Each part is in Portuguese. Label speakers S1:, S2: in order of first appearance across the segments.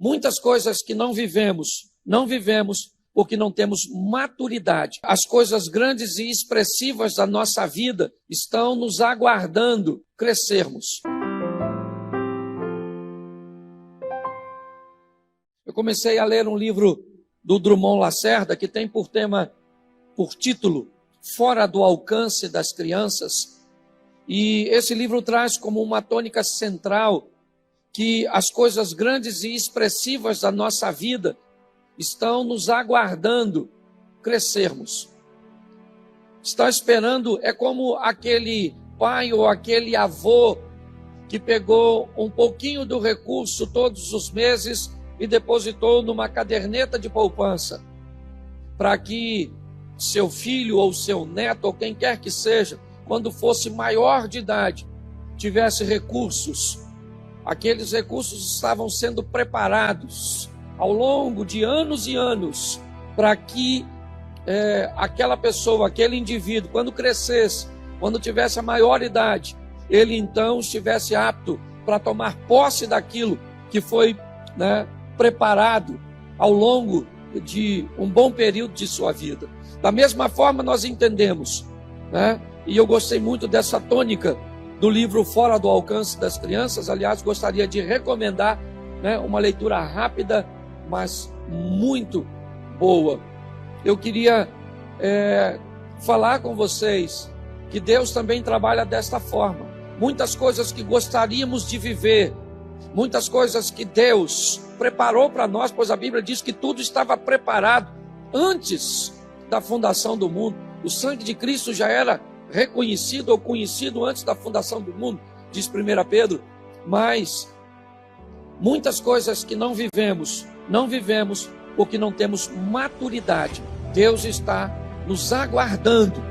S1: Muitas coisas que não vivemos porque não temos maturidade. As coisas grandes e expressivas da nossa vida estão nos aguardando crescermos. Eu comecei a ler um livro do Drummond Lacerda que tem por título, Fora do Alcance das Crianças. E esse livro traz como uma tônica central que as coisas grandes e expressivas da nossa vida estão nos aguardando crescermos. Está esperando, é como aquele pai ou aquele avô que pegou um pouquinho do recurso todos os meses e depositou numa caderneta de poupança, para que seu filho ou seu neto, ou quem quer que seja, quando fosse maior de idade, tivesse recursos. Aqueles recursos estavam sendo preparados ao longo de anos e anos, para que aquela pessoa, aquele indivíduo, quando crescesse, quando tivesse a maior idade, ele então estivesse apto para tomar posse daquilo que foi preparado ao longo de um bom período de sua vida. Da mesma forma nós entendemos, e eu gostei muito dessa tônica do livro Fora do Alcance das Crianças. Aliás, gostaria de recomendar uma leitura rápida, mas muito boa. Eu queria falar com vocês que Deus também trabalha desta forma. Muitas coisas que gostaríamos de viver, muitas coisas que Deus preparou para nós, pois a Bíblia diz que tudo estava preparado antes da fundação do mundo. O sangue de Cristo já era reconhecido ou conhecido antes da fundação do mundo, diz 1 Pedro. Mas muitas coisas que não vivemos porque não temos maturidade. Deus está nos aguardando,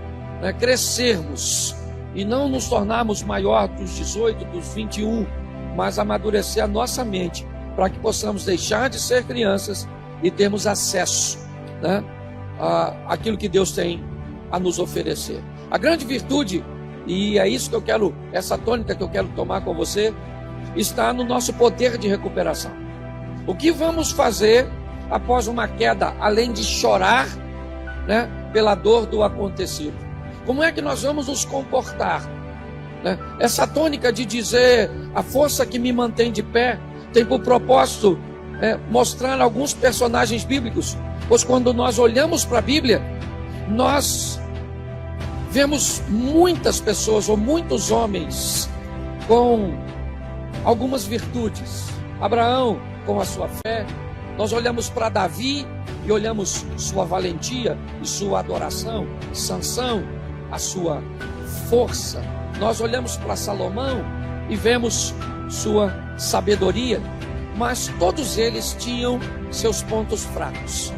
S1: crescermos e não nos tornarmos maior dos 18, dos 21, mas amadurecer a nossa mente para que possamos deixar de ser crianças e termos acesso àquilo que Deus tem a nos oferecer. A grande virtude, e é isso que eu quero, essa tônica que eu quero tomar com você, está no nosso poder de recuperação. O que vamos fazer após uma queda, além de chorar pela dor do acontecido? Como é que nós vamos nos comportar? Essa tônica de dizer a força que me mantém de pé tem por propósito mostrar alguns personagens bíblicos, pois quando nós olhamos para a Bíblia, nós vemos muitas pessoas ou muitos homens com algumas virtudes. Abraão com a sua fé, nós olhamos para Davi e olhamos sua valentia e sua adoração. Sansão, a sua força. Nós olhamos para Salomão e vemos sua sabedoria, mas todos eles tinham seus pontos fracos.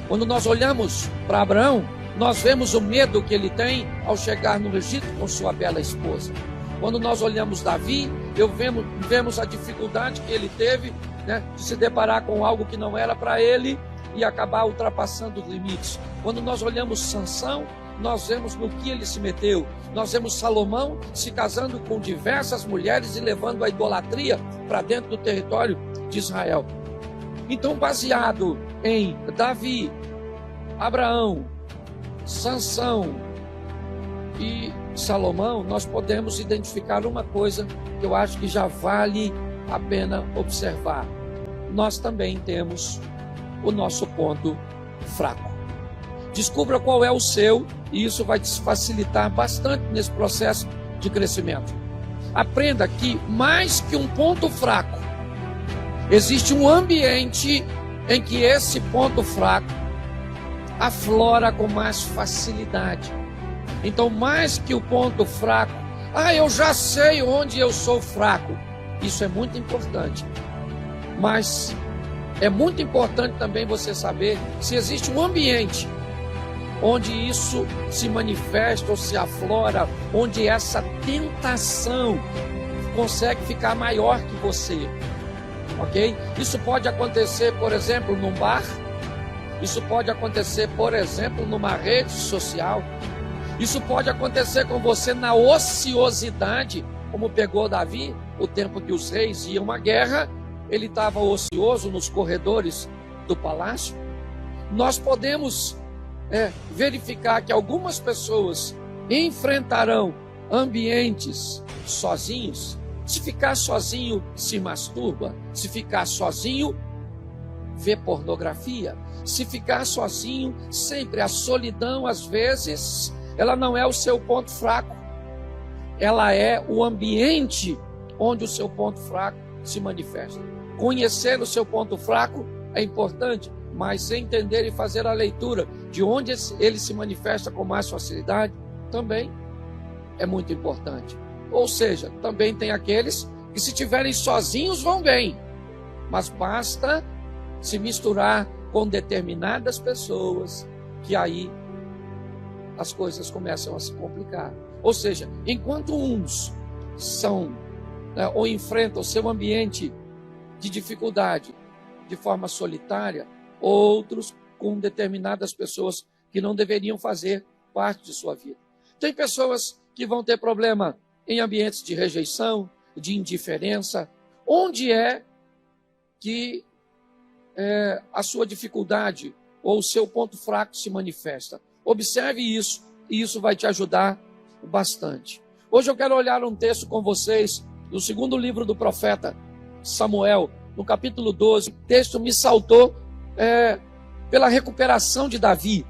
S1: Quando nós olhamos para Abraão, nós vemos o medo que ele tem ao chegar no Egito com sua bela esposa. Quando nós olhamos Davi, vemos a dificuldade que ele teve de se deparar com algo que não era para ele e acabar ultrapassando os limites. Quando nós olhamos Sansão, nós vemos no que ele se meteu. Nós vemos Salomão se casando com diversas mulheres e levando a idolatria para dentro do território de Israel. Então, baseado em Davi, Abraão, Sansão e Salomão, nós podemos identificar uma coisa que eu acho que já vale a pena observar. Nós também temos o nosso ponto fraco. Descubra qual é o seu, e isso vai te facilitar bastante nesse processo de crescimento. Aprenda que mais que um ponto fraco, existe um ambiente em que esse ponto fraco aflora com mais facilidade. Então, mais que o ponto fraco, eu já sei onde eu sou fraco. Isso é muito importante. Mas é muito importante também você saber se existe um ambiente onde isso se manifesta ou se aflora, onde essa tentação consegue ficar maior que você. Ok? Isso pode acontecer, por exemplo, num bar. Isso pode acontecer, por exemplo, numa rede social. Isso pode acontecer com você na ociosidade, como pegou Davi, o tempo que os reis iam à guerra, ele estava ocioso nos corredores do palácio. Nós podemos verificar que algumas pessoas enfrentarão ambientes sozinhos. Se ficar sozinho, se masturba. Se ficar sozinho, vê pornografia. Se ficar sozinho, sempre a solidão, às vezes, ela não é o seu ponto fraco. Ela é o ambiente onde o seu ponto fraco se manifesta. Conhecer o seu ponto fraco é importante, mas entender e fazer a leitura de onde ele se manifesta com mais facilidade também é muito importante. Ou seja, também tem aqueles que, se estiverem sozinhos, vão bem, mas basta se misturar com determinadas pessoas que aí as coisas começam a se complicar. Ou seja, enquanto uns são ou enfrentam o seu ambiente de dificuldade de forma solitária, outros com determinadas pessoas que não deveriam fazer parte de sua vida. Tem pessoas que vão ter problema em ambientes de rejeição, de indiferença. Onde é que a sua dificuldade ou o seu ponto fraco se manifesta? Observe isso, e isso vai te ajudar bastante. Hoje eu quero olhar um texto com vocês do segundo livro do profeta Samuel, no capítulo 12. O texto me saltou pela recuperação de Davi,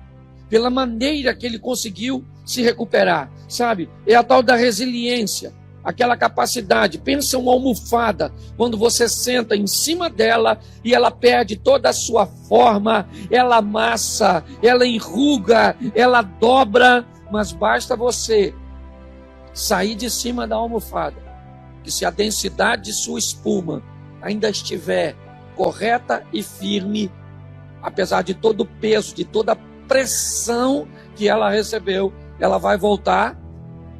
S1: pela maneira que ele conseguiu se recuperar, sabe? É a tal da resiliência, aquela capacidade. Pensa uma almofada, quando você senta em cima dela e ela perde toda a sua forma, ela amassa, ela enruga, ela dobra, mas basta você sair de cima da almofada, que se a densidade de sua espuma ainda estiver correta e firme, apesar de todo o peso, de toda a pressão que ela recebeu, ela vai voltar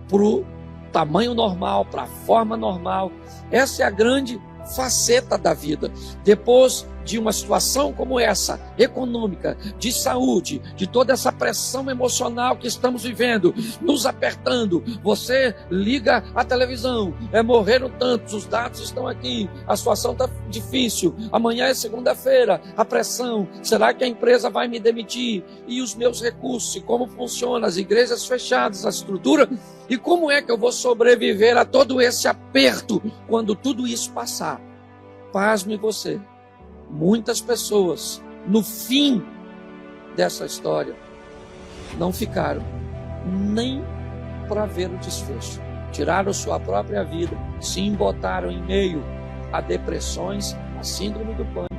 S1: para o tamanho normal, para a forma normal. Essa é a grande faceta da vida. Depois de uma situação como essa, econômica, de saúde, de toda essa pressão emocional que estamos vivendo, nos apertando, você liga a televisão, morreram tantos, os dados estão aqui, a situação está difícil, amanhã é segunda-feira, a pressão, será que a empresa vai me demitir? E os meus recursos, e como funciona, as igrejas fechadas, a estrutura, e como é que eu vou sobreviver a todo esse aperto quando tudo isso passar? Pasme você. Muitas pessoas, no fim dessa história, não ficaram nem para ver o desfecho. Tiraram sua própria vida, se embotaram em meio a depressões, a síndrome do pânico.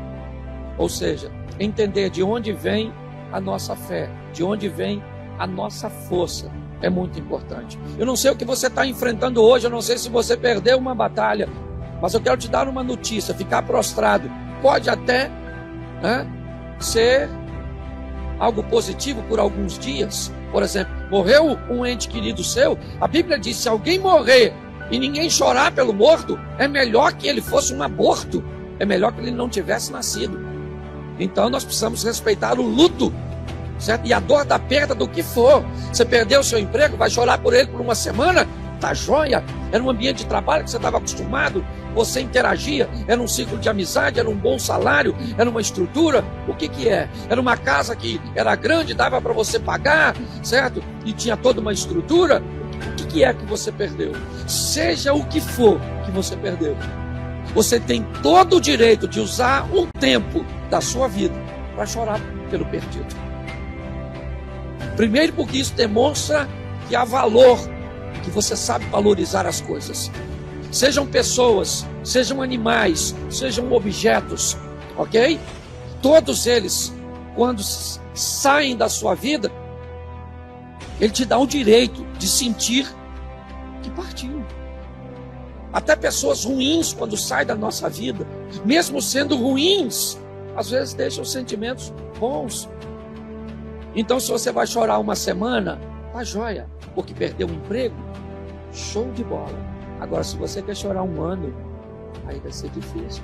S1: Ou seja, entender de onde vem a nossa fé, de onde vem a nossa força, é muito importante. Eu não sei o que você está enfrentando hoje, eu não sei se você perdeu uma batalha, mas eu quero te dar uma notícia: ficar prostrado pode até ser algo positivo por alguns dias. Por exemplo, morreu um ente querido seu, a Bíblia diz: se alguém morrer e ninguém chorar pelo morto, é melhor que ele fosse um aborto, é melhor que ele não tivesse nascido. Então nós precisamos respeitar o luto, certo? E a dor da perda do que for. Você perdeu o seu emprego, vai chorar por ele por uma semana? Tá joia? Era um ambiente de trabalho que você estava acostumado, você interagia, era um ciclo de amizade, era um bom salário, era uma estrutura. O que é? Era uma casa que era grande, dava para você pagar, certo? E tinha toda uma estrutura. O que é que você perdeu? Seja o que for que você perdeu, você tem todo o direito de usar um tempo da sua vida para chorar pelo perdido. Primeiro, porque isso demonstra que há valor, que você sabe valorizar as coisas. Sejam pessoas, sejam animais, sejam objetos, ok? Todos eles, quando saem da sua vida, ele te dá o direito de sentir que partiu. Até pessoas ruins, quando saem da nossa vida, mesmo sendo ruins, às vezes deixam sentimentos bons. Então, se você vai chorar uma semana, tá joia, porque perdeu o emprego, show de bola. Agora, se você quer chorar um ano, aí vai ser difícil.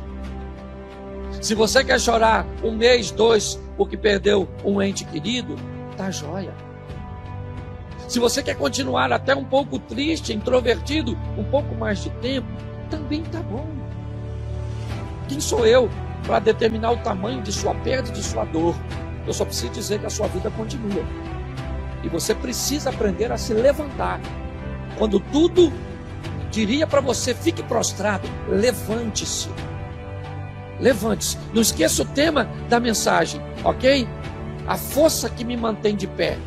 S1: Se você quer chorar um mês, 2, porque perdeu um ente querido, tá joia. Se você quer continuar até um pouco triste, introvertido, um pouco mais de tempo, também tá bom. Quem sou eu para determinar o tamanho de sua perda e de sua dor? Eu só preciso dizer que a sua vida continua. E você precisa aprender a se levantar. Quando tudo diria para você, fique prostrado, levante-se. Levante-se. Não esqueça o tema da mensagem, ok? A força que me mantém de pé